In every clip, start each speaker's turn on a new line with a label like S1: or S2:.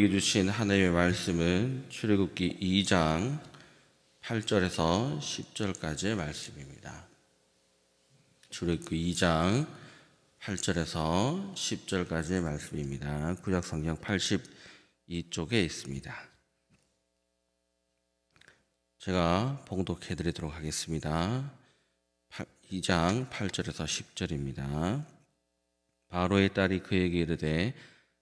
S1: 우리에게 주신 하나님의 말씀은 출애굽기 2장 8절에서 10절까지의 말씀입니다. 출애굽기 2장 8절에서 10절까지의 말씀입니다. 구약성경 82쪽에 있습니다. 제가 봉독해 드리도록 하겠습니다. 2장 8절에서 10절입니다. 바로의 딸이 그에게 이르되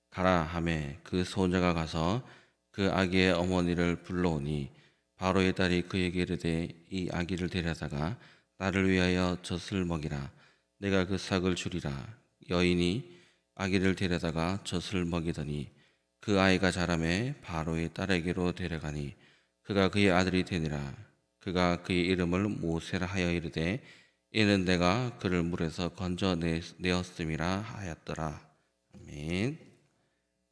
S1: 가라 하매 그 소녀가 가서 그 아기의 어머니를 불러오니 바로의 딸이 그에게 이르되 이 아기를 데려다가 나를 위하여 젖을 먹이라. 내가 그 삭을 주리라. 여인이 아기를 데려다가 젖을 먹이더니 그 아이가 자라매 바로의 딸에게로 데려가니 그가 그의 아들이 되니라. 그가 그의 이름을 모세라 하여 이르되 이는 내가 그를 물에서 건져내었음이라 하였더라. 아멘.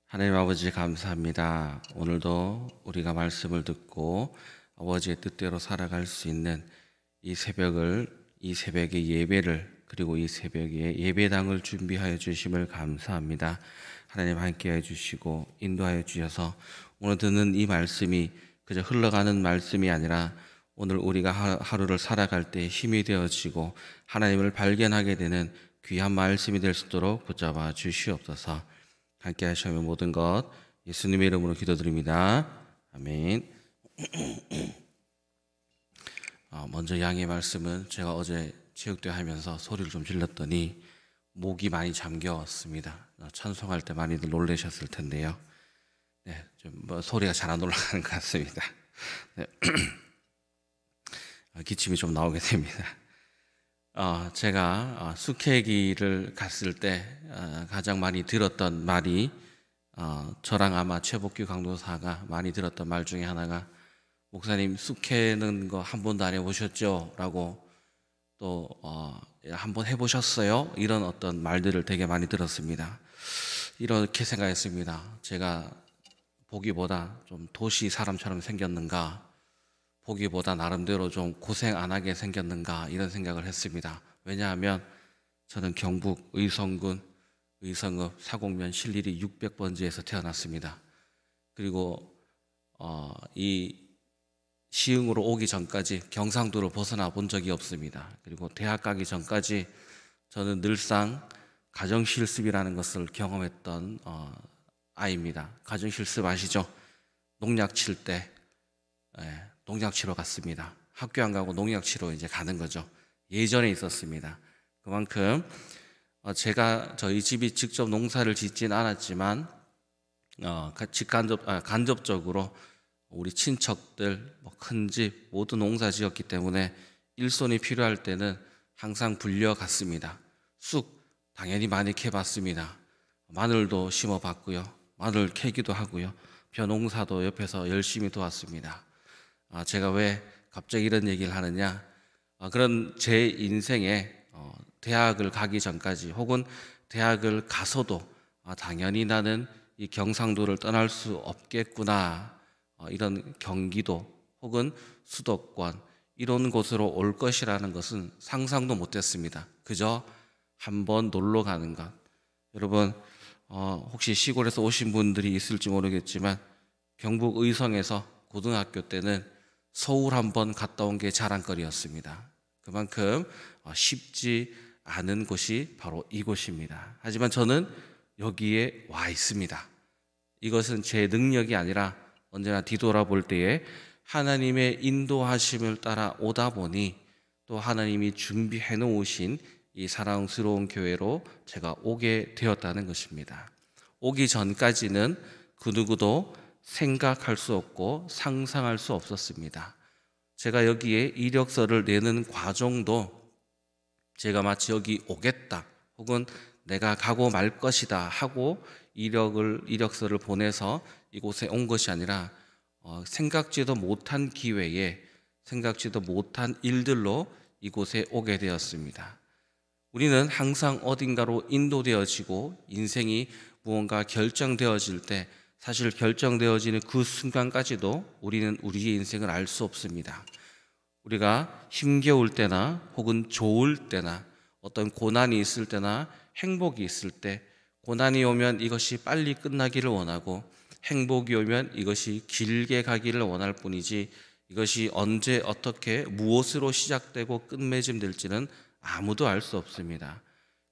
S1: 하나님 아버지 감사합니다. 오늘도 우리가 말씀을 듣고 아버지의 뜻대로 살아갈 수 있는 이 새벽의 예배를, 그리고 이 새벽에 예배당을 준비하여 주심을 감사합니다. 하나님 함께해 주시고 인도하여 주셔서 오늘 듣는 이 말씀이 그저 흘러가는 말씀이 아니라 오늘 우리가 하루를 살아갈 때 힘이 되어지고 하나님을 발견하게 되는 귀한 말씀이 될 수 있도록 붙잡아 주시옵소서. 함께 하시면 모든 것 예수님의 이름으로 기도드립니다. 아멘. 먼저 양의 말씀은 제가 어제 체육대회 하면서 소리를 좀 질렀더니 목이 많이 잠겨왔습니다. 찬송할 때 많이들 놀라셨을 텐데요. 네, 좀 소리가 잘 안 올라가는 것 같습니다. 네. 기침이 좀 나오게 됩니다. 제가 숙회기를 갔을 때 가장 많이 들었던 말이 저랑 아마 최복규 강도사가 많이 들었던 말 중에 하나가 목사님 숙회는 거 한 번도 안 해보셨죠? 라고 또 한번 해보셨어요? 이런 어떤 말들을 되게 많이 들었습니다. 이렇게 생각했습니다. 제가 보기보다 좀 도시 사람처럼 생겼는가, 보기보다 나름대로 좀 고생 안 하게 생겼는가 이런 생각을 했습니다. 왜냐하면 저는 경북 의성군 의성읍 사곡면 신리리 600번지에서 태어났습니다. 그리고 이 시흥으로 오기 전까지 경상도를 벗어나 본 적이 없습니다. 그리고 대학 가기 전까지 저는 늘상 가정실습이라는 것을 경험했던 아이입니다. 가정실습 아시죠? 농약 칠 때 농약 치러 갔습니다. 학교 안 가고 농약 치러 이제 가는 거죠. 예전에 있었습니다. 그만큼 제가 저희 집이 직접 농사를 짓진 않았지만 간접적으로 우리 친척들 큰 집 모두 농사 지었기 때문에 일손이 필요할 때는 항상 불려갔습니다. 쑥 당연히 많이 캐봤습니다. 마늘도 심어봤고요. 마늘 캐기도 하고요. 벼농사도 옆에서 열심히 도왔습니다. 제가 왜 갑자기 이런 얘기를 하느냐, 그런 제 인생에 대학을 가기 전까지 혹은 대학을 가서도 당연히 나는 이 경상도를 떠날 수 없겠구나, 이런 경기도 혹은 수도권 이런 곳으로 올 것이라는 것은 상상도 못했습니다. 그저 한번 놀러 가는 것. 여러분 혹시 시골에서 오신 분들이 있을지 모르겠지만 경북 의성에서 고등학교 때는 서울 한번 갔다 온 게 자랑거리였습니다. 그만큼 쉽지 않은 곳이 바로 이곳입니다. 하지만 저는 여기에 와 있습니다. 이것은 제 능력이 아니라 언제나 뒤돌아볼 때에 하나님의 인도하심을 따라 오다 보니 또 하나님이 준비해 놓으신 이 사랑스러운 교회로 제가 오게 되었다는 것입니다. 오기 전까지는 그 누구도 생각할 수 없고 상상할 수 없었습니다. 제가 여기에 이력서를 내는 과정도 제가 마치 여기 오겠다 혹은 내가 가고 말 것이다 하고 이력서를 보내서 이곳에 온 것이 아니라 생각지도 못한 기회에 생각지도 못한 일들로 이곳에 오게 되었습니다. 우리는 항상 어딘가로 인도되어지고 인생이 무언가 결정되어질 때 사실 결정되어지는 그 순간까지도 우리는 우리의 인생을 알 수 없습니다. 우리가 힘겨울 때나 혹은 좋을 때나 어떤 고난이 있을 때나 행복이 있을 때 고난이 오면 이것이 빨리 끝나기를 원하고 행복이 오면 이것이 길게 가기를 원할 뿐이지 이것이 언제 어떻게 무엇으로 시작되고 끝맺음될지는 아무도 알 수 없습니다.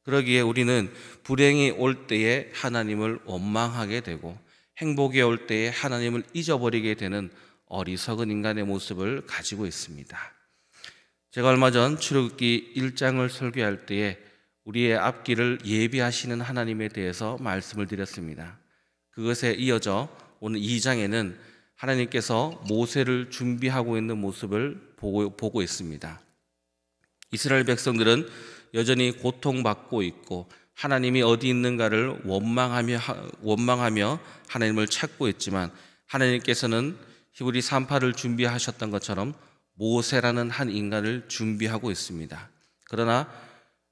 S1: 그러기에 우리는 불행이 올 때에 하나님을 원망하게 되고 행복이 올 때에 하나님을 잊어버리게 되는 어리석은 인간의 모습을 가지고 있습니다. 제가 얼마 전 출애굽기 1장을 설교할 때에 우리의 앞길을 예비하시는 하나님에 대해서 말씀을 드렸습니다. 그것에 이어져 오늘 2장에는 하나님께서 모세를 준비하고 있는 모습을 보고 있습니다. 이스라엘 백성들은 여전히 고통받고 있고 하나님이 어디 있는가를 원망하며 하나님을 찾고 있지만 하나님께서는 히브리 3파를 준비하셨던 것처럼 모세라는 한 인간을 준비하고 있습니다. 그러나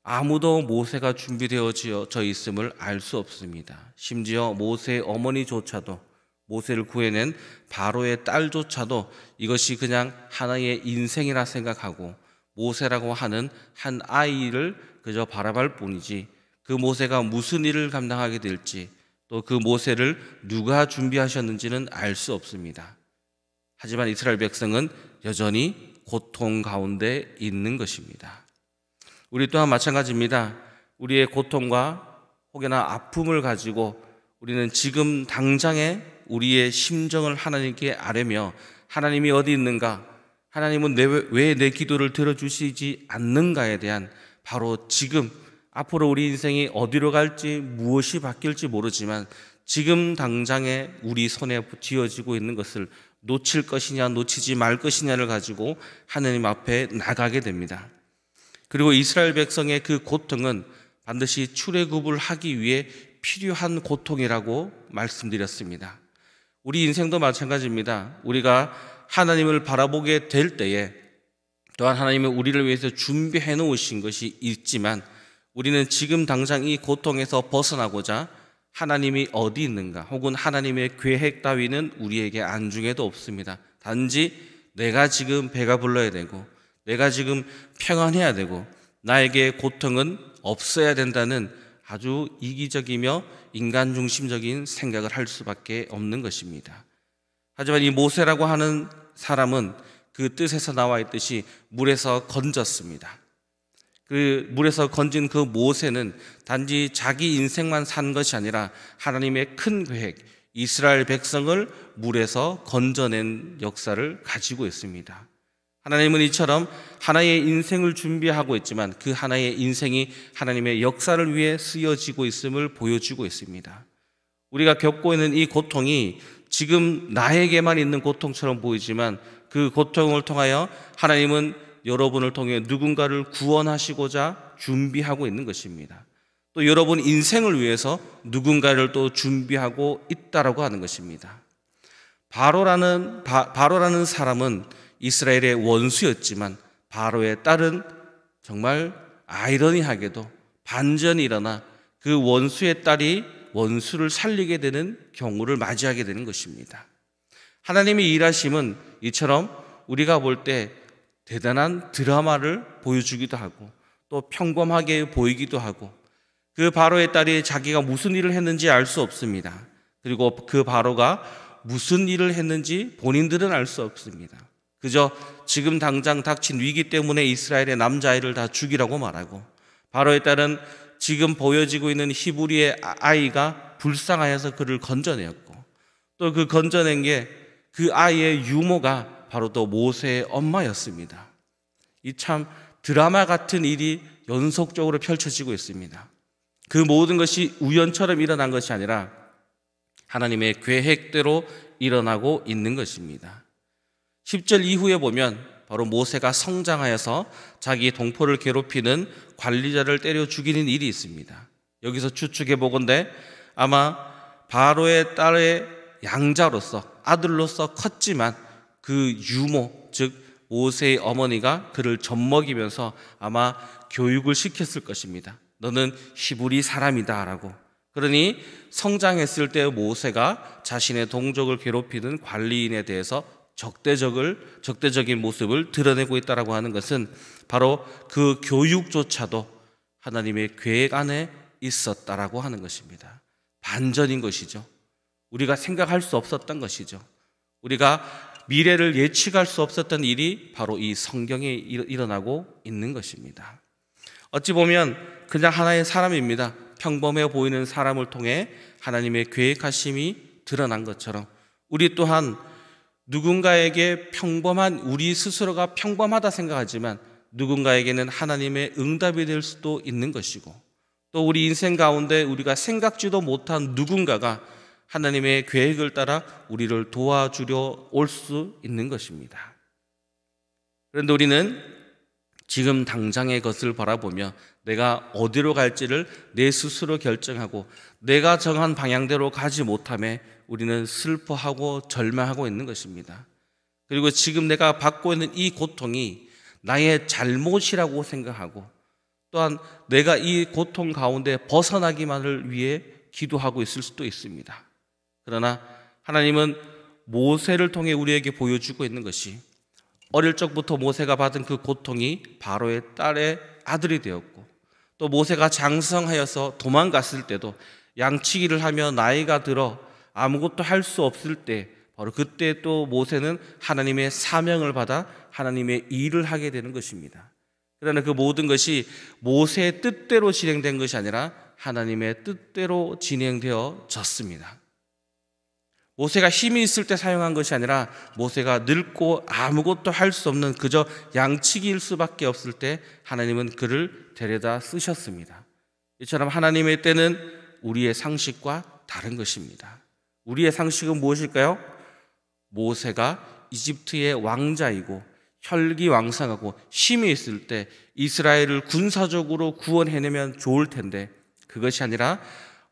S1: 아무도 모세가 준비되어져 있음을 알 수 없습니다. 심지어 모세의 어머니조차도, 모세를 구해낸 바로의 딸조차도 이것이 그냥 하나의 인생이라 생각하고 모세라고 하는 한 아이를 그저 바라볼 뿐이지 그 모세가 무슨 일을 감당하게 될지 또 그 모세를 누가 준비하셨는지는 알 수 없습니다. 하지만 이스라엘 백성은 여전히 고통 가운데 있는 것입니다. 우리 또한 마찬가지입니다. 우리의 고통과 혹여나 아픔을 가지고 우리는 지금 당장에 우리의 심정을 하나님께 아뢰며 하나님이 어디 있는가, 하나님은 왜 내 기도를 들어주시지 않는가에 대한 바로 지금 앞으로 우리 인생이 어디로 갈지 무엇이 바뀔지 모르지만 지금 당장에 우리 손에 쥐어지고 있는 것을 놓칠 것이냐 놓치지 말 것이냐를 가지고 하나님 앞에 나가게 됩니다. 그리고 이스라엘 백성의 그 고통은 반드시 출애굽을 하기 위해 필요한 고통이라고 말씀드렸습니다. 우리 인생도 마찬가지입니다. 우리가 하나님을 바라보게 될 때에 또한 하나님은 우리를 위해서 준비해 놓으신 것이 있지만 우리는 지금 당장 이 고통에서 벗어나고자 하나님이 어디 있는가 혹은 하나님의 계획 따위는 우리에게 안중에도 없습니다. 단지 내가 지금 배가 불러야 되고 내가 지금 평안해야 되고 나에게 고통은 없어야 된다는 아주 이기적이며 인간 중심적인 생각을 할 수밖에 없는 것입니다. 하지만 이 모세라고 하는 사람은 그 뜻에서 나와 있듯이 물에서 건졌습니다. 그 물에서 건진 그 모세는 단지 자기 인생만 산 것이 아니라 하나님의 큰 계획, 이스라엘 백성을 물에서 건져낸 역사를 가지고 있습니다. 하나님은 이처럼 하나의 인생을 준비하고 있지만 그 하나의 인생이 하나님의 역사를 위해 쓰여지고 있음을 보여주고 있습니다. 우리가 겪고 있는 이 고통이 지금 나에게만 있는 고통처럼 보이지만 그 고통을 통하여 하나님은 여러분을 통해 누군가를 구원하시고자 준비하고 있는 것입니다. 또 여러분 인생을 위해서 누군가를 또 준비하고 있다라고 하는 것입니다. 바로라는 사람은 이스라엘의 원수였지만 바로의 딸은 정말 아이러니하게도 반전이 일어나 그 원수의 딸이 원수를 살리게 되는 경우를 맞이하게 되는 것입니다. 하나님의 일하심은 이처럼 우리가 볼 때 대단한 드라마를 보여주기도 하고 또 평범하게 보이기도 하고 그 바로의 딸이 자기가 무슨 일을 했는지 알 수 없습니다. 그리고 그 바로가 무슨 일을 했는지 본인들은 알 수 없습니다. 그저 지금 당장 닥친 위기 때문에 이스라엘의 남자아이를 다 죽이라고 말하고 바로의 딸은 지금 보여지고 있는 히브리의 아이가 불쌍하여서 그를 건져내었고 또 그 건져낸 게 그 아이의 유모가 바로 또 모세의 엄마였습니다. 이 참 드라마 같은 일이 연속적으로 펼쳐지고 있습니다. 그 모든 것이 우연처럼 일어난 것이 아니라 하나님의 계획대로 일어나고 있는 것입니다. 10절 이후에 보면 바로 모세가 성장하여서 자기 동포를 괴롭히는 관리자를 때려 죽이는 일이 있습니다. 여기서 추측해 보건대 아마 바로의 딸의 양자로서 아들로서 컸지만 그 유모 즉 모세의 어머니가 그를 젖먹이면서 아마 교육을 시켰을 것입니다. 너는 히브리 사람이다 라고. 그러니 성장했을 때 모세가 자신의 동족을 괴롭히는 관리인에 대해서 적대적인 모습을 드러내고 있다라고 하는 것은 바로 그 교육조차도 하나님의 계획 안에 있었다라고 하는 것입니다. 반전인 것이죠. 우리가 생각할 수 없었던 것이죠. 우리가 미래를 예측할 수 없었던 일이 바로 이 성경에 일어나고 있는 것입니다. 어찌 보면 그냥 하나의 사람입니다. 평범해 보이는 사람을 통해 하나님의 계획하심이 드러난 것처럼 우리 또한 누군가에게 우리 스스로가 평범하다 생각하지만 누군가에게는 하나님의 응답이 될 수도 있는 것이고, 또 우리 인생 가운데 우리가 생각지도 못한 누군가가 하나님의 계획을 따라 우리를 도와주려 올 수 있는 것입니다. 그런데 우리는 지금 당장의 것을 바라보며 내가 어디로 갈지를 내 스스로 결정하고 내가 정한 방향대로 가지 못함에 우리는 슬퍼하고 절망하고 있는 것입니다. 그리고 지금 내가 받고 있는 이 고통이 나의 잘못이라고 생각하고, 또한 내가 이 고통 가운데 벗어나기만을 위해 기도하고 있을 수도 있습니다. 그러나 하나님은 모세를 통해 우리에게 보여주고 있는 것이, 어릴 적부터 모세가 받은 그 고통이 바로의 딸의 아들이 되었고, 또 모세가 장성하여서 도망갔을 때도 양치기를 하며 나이가 들어 아무것도 할 수 없을 때, 바로 그때 또 모세는 하나님의 사명을 받아 하나님의 일을 하게 되는 것입니다. 그러나 그 모든 것이 모세의 뜻대로 진행된 것이 아니라 하나님의 뜻대로 진행되어졌습니다. 모세가 힘이 있을 때 사용한 것이 아니라 모세가 늙고 아무것도 할 수 없는 그저 양치기일 수밖에 없을 때 하나님은 그를 데려다 쓰셨습니다. 이처럼 하나님의 때는 우리의 상식과 다른 것입니다. 우리의 상식은 무엇일까요? 모세가 이집트의 왕자이고 혈기왕성하고 힘이 있을 때 이스라엘을 군사적으로 구원해내면 좋을 텐데, 그것이 아니라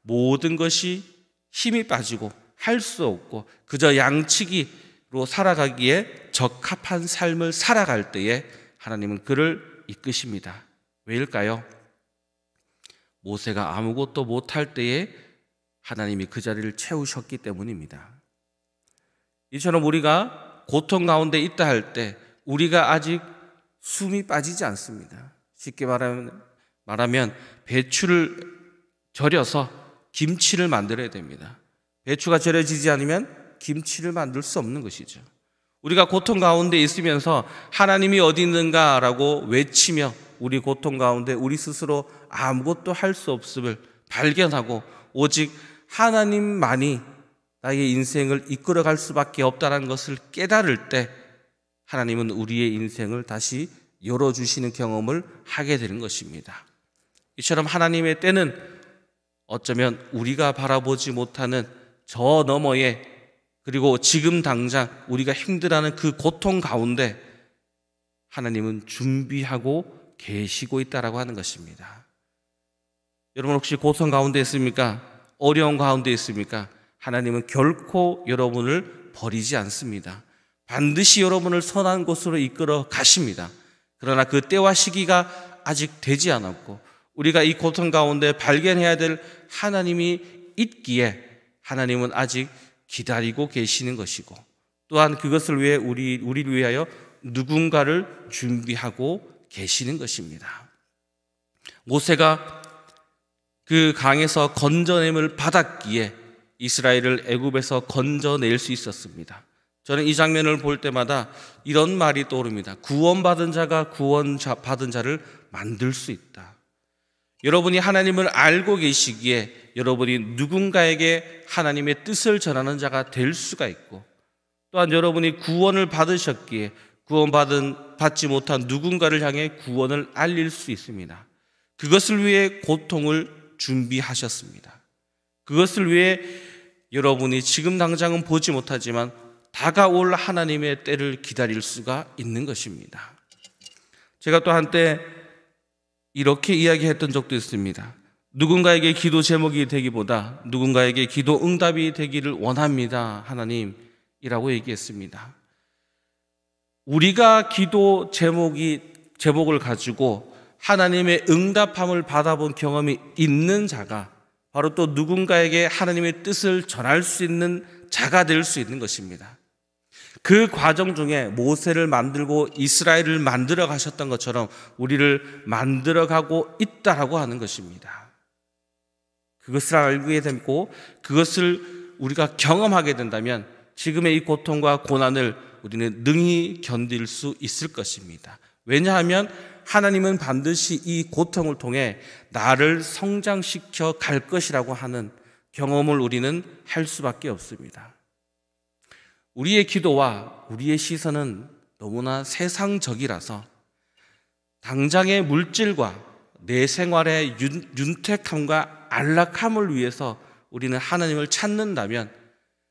S1: 모든 것이 힘이 빠지고 할 수 없고 그저 양치기로 살아가기에 적합한 삶을 살아갈 때에 하나님은 그를 이끄십니다. 왜일까요? 모세가 아무것도 못할 때에 하나님이 그 자리를 채우셨기 때문입니다. 이처럼 우리가 고통 가운데 있다 할 때 우리가 아직 숨이 빠지지 않습니다. 쉽게 말하면 배추를 절여서 김치를 만들어야 됩니다. 배추가 절여지지 않으면 김치를 만들 수 없는 것이죠. 우리가 고통 가운데 있으면서 하나님이 어디 있는가라고 외치며 우리 고통 가운데 우리 스스로 아무것도 할 수 없음을 발견하고 오직 하나님만이 나의 인생을 이끌어갈 수밖에 없다는 것을 깨달을 때 하나님은 우리의 인생을 다시 열어주시는 경험을 하게 되는 것입니다. 이처럼 하나님의 때는 어쩌면 우리가 바라보지 못하는 저 너머에, 그리고 지금 당장 우리가 힘들어하는 그 고통 가운데 하나님은 준비하고 계시고 있다라고 하는 것입니다. 여러분 혹시 고통 가운데 있습니까? 어려운 가운데 있습니까? 하나님은 결코 여러분을 버리지 않습니다. 반드시 여러분을 선한 곳으로 이끌어 가십니다. 그러나 그 때와 시기가 아직 되지 않았고 우리가 이 고통 가운데 발견해야 될 하나님이 있기에 하나님은 아직 기다리고 계시는 것이고, 또한 그것을 위해 우리를 위하여 누군가를 준비하고 계시는 것입니다. 모세가 그 강에서 건져냄을 받았기에 이스라엘을 애굽에서 건져낼 수 있었습니다. 저는 이 장면을 볼 때마다 이런 말이 떠오릅니다. 구원받은 자가 구원받은 자를 만들 수 있다. 여러분이 하나님을 알고 계시기에 여러분이 누군가에게 하나님의 뜻을 전하는 자가 될 수가 있고, 또한 여러분이 구원을 받으셨기에 받지 못한 누군가를 향해 구원을 알릴 수 있습니다. 그것을 위해 고통을 준비하셨습니다. 그것을 위해 여러분이 지금 당장은 보지 못하지만 다가올 하나님의 때를 기다릴 수가 있는 것입니다. 제가 또 한때 이렇게 이야기했던 적도 있습니다. 누군가에게 기도 제목이 되기보다 누군가에게 기도 응답이 되기를 원합니다, 하나님이라고 얘기했습니다. 우리가 기도 제목을 가지고 하나님의 응답함을 받아본 경험이 있는 자가 바로 또 누군가에게 하나님의 뜻을 전할 수 있는 자가 될 수 있는 것입니다. 그 과정 중에 모세를 만들고 이스라엘을 만들어 가셨던 것처럼 우리를 만들어 가고 있다라고 하는 것입니다. 그것을 알게 되고 그것을 우리가 경험하게 된다면 지금의 이 고통과 고난을 우리는 능히 견딜 수 있을 것입니다. 왜냐하면 하나님은 반드시 이 고통을 통해 나를 성장시켜 갈 것이라고 하는 경험을 우리는 할 수밖에 없습니다. 우리의 기도와 우리의 시선은 너무나 세상적이라서 당장의 물질과 내 생활의 윤택함과 안락함을 위해서 우리는 하나님을 찾는다면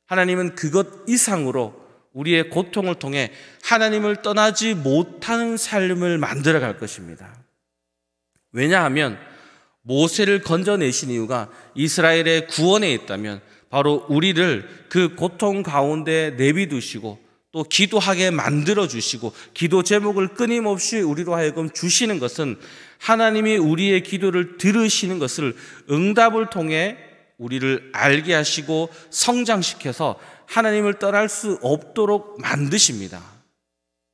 S1: 하나님은 그것 이상으로 우리의 고통을 통해 하나님을 떠나지 못하는 삶을 만들어 갈 것입니다. 왜냐하면 모세를 건져내신 이유가 이스라엘의 구원에 있다면 바로 우리를 그 고통 가운데 내비두시고 또 기도하게 만들어 주시고 기도 제목을 끊임없이 우리로 하여금 주시는 것은 하나님이 우리의 기도를 들으시는 것을 응답을 통해 우리를 알게 하시고 성장시켜서 하나님을 떠날 수 없도록 만드십니다.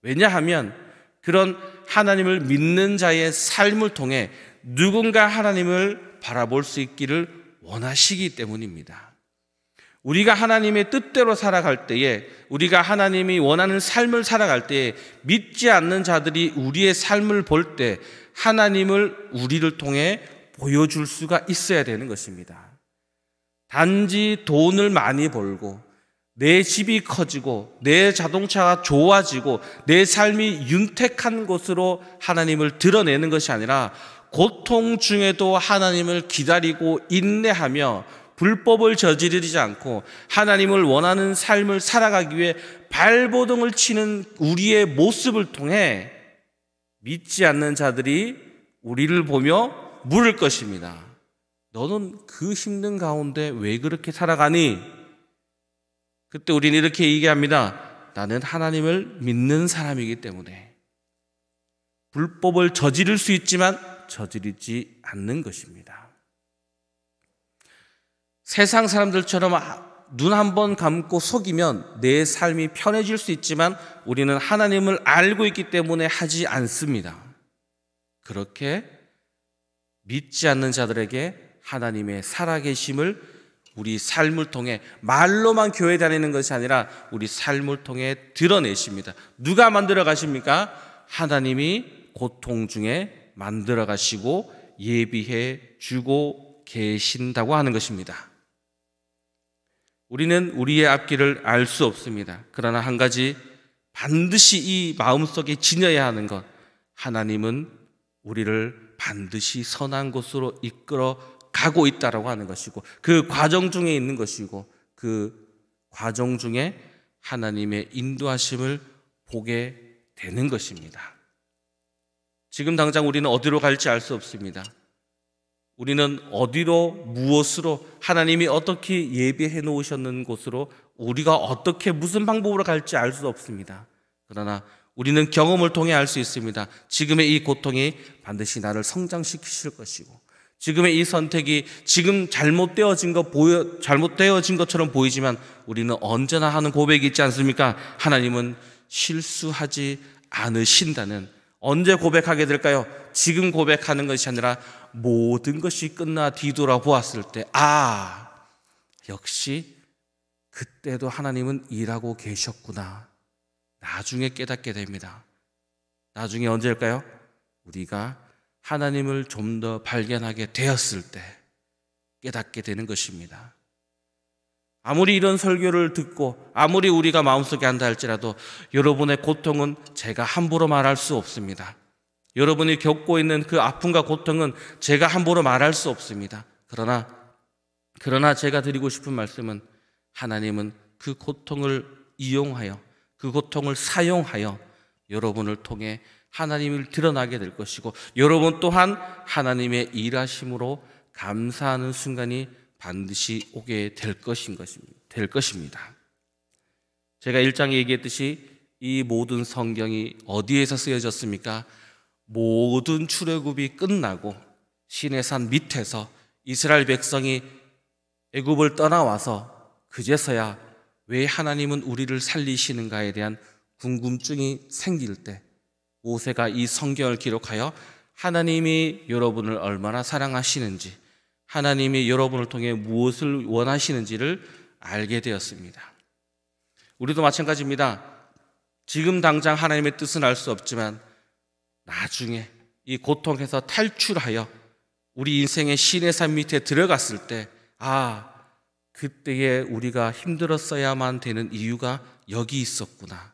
S1: 왜냐하면 그런 하나님을 믿는 자의 삶을 통해 누군가 하나님을 바라볼 수 있기를 원하시기 때문입니다. 우리가 하나님의 뜻대로 살아갈 때에, 우리가 하나님이 원하는 삶을 살아갈 때에 믿지 않는 자들이 우리의 삶을 볼 때 하나님을 우리를 통해 보여줄 수가 있어야 되는 것입니다. 단지 돈을 많이 벌고 내 집이 커지고 내 자동차가 좋아지고 내 삶이 윤택한 것으로 하나님을 드러내는 것이 아니라 고통 중에도 하나님을 기다리고 인내하며 불법을 저지르지 않고 하나님을 원하는 삶을 살아가기 위해 발버둥을 치는 우리의 모습을 통해 믿지 않는 자들이 우리를 보며 물을 것입니다. 너는 그 힘든 가운데 왜 그렇게 살아가니? 그때 우리는 이렇게 얘기합니다. 나는 하나님을 믿는 사람이기 때문에. 불법을 저지를 수 있지만 저지르지 않는 것입니다. 세상 사람들처럼 눈 한 번 감고 속이면 내 삶이 편해질 수 있지만 우리는 하나님을 알고 있기 때문에 하지 않습니다. 그렇게 믿지 않는 자들에게 하나님의 살아계심을 우리 삶을 통해 말로만 교회 다니는 것이 아니라 우리 삶을 통해 드러내십니다. 누가 만들어 가십니까? 하나님이 고통 중에 만들어 가시고 예비해 주고 계신다고 하는 것입니다. 우리는 우리의 앞길을 알 수 없습니다. 그러나 한 가지 반드시 이 마음속에 지녀야 하는 것, 하나님은 우리를 반드시 선한 곳으로 이끌어 가고 있다라고 하는 것이고 그 과정 중에 있는 것이고 그 과정 중에 하나님의 인도하심을 보게 되는 것입니다. 지금 당장 우리는 어디로 갈지 알 수 없습니다. 우리는 어디로 무엇으로 하나님이 어떻게 예비해 놓으셨는 곳으로 우리가 어떻게 무슨 방법으로 갈지 알 수 없습니다. 그러나 우리는 경험을 통해 알 수 있습니다. 지금의 이 고통이 반드시 나를 성장시키실 것이고 지금의 이 선택이 지금 잘못되어진 것처럼 보이지만 우리는 언제나 하는 고백이 있지 않습니까? 하나님은 실수하지 않으신다는. 언제 고백하게 될까요? 지금 고백하는 것이 아니라 모든 것이 끝나 뒤돌아보았을 때 역시 그때도 하나님은 일하고 계셨구나. 나중에 깨닫게 됩니다. 나중에 언제일까요? 우리가 하나님을 좀 더 발견하게 되었을 때 깨닫게 되는 것입니다. 아무리 이런 설교를 듣고 아무리 우리가 마음속에 한다 할지라도 여러분의 고통은 제가 함부로 말할 수 없습니다. 여러분이 겪고 있는 그 아픔과 고통은 제가 함부로 말할 수 없습니다. 그러나 제가 드리고 싶은 말씀은 하나님은 그 고통을 이용하여 그 고통을 사용하여 여러분을 통해 하나님을 드러나게 될 것이고 여러분 또한 하나님의 일하심으로 감사하는 순간이 반드시 오게 될 것입니다. 제가 1장에 얘기했듯이 이 모든 성경이 어디에서 쓰여졌습니까? 모든 출애굽이 끝나고 시내산 밑에서 이스라엘 백성이 애굽을 떠나와서 그제서야 왜 하나님은 우리를 살리시는가에 대한 궁금증이 생길 때 모세가 이 성경을 기록하여 하나님이 여러분을 얼마나 사랑하시는지 하나님이 여러분을 통해 무엇을 원하시는지를 알게 되었습니다. 우리도 마찬가지입니다. 지금 당장 하나님의 뜻은 알 수 없지만 나중에 이 고통에서 탈출하여 우리 인생의 신의 산 밑에 들어갔을 때, 그때에 우리가 힘들었어야만 되는 이유가 여기 있었구나.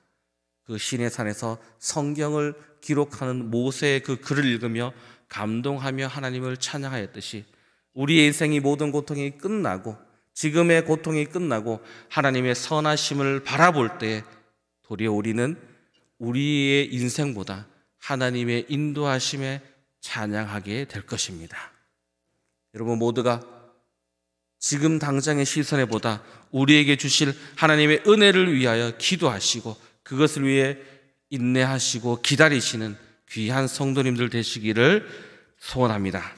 S1: 그 신의 산에서 성경을 기록하는 모세의 그 글을 읽으며 감동하며 하나님을 찬양하였듯이 우리의 인생이 모든 고통이 끝나고 지금의 고통이 끝나고 하나님의 선하심을 바라볼 때 도리어 우리는 우리의 인생보다 하나님의 인도하심에 찬양하게 될 것입니다. 여러분 모두가 지금 당장의 시선에 보다 우리에게 주실 하나님의 은혜를 위하여 기도하시고 그것을 위해 인내하시고 기다리시는 귀한 성도님들 되시기를 소원합니다.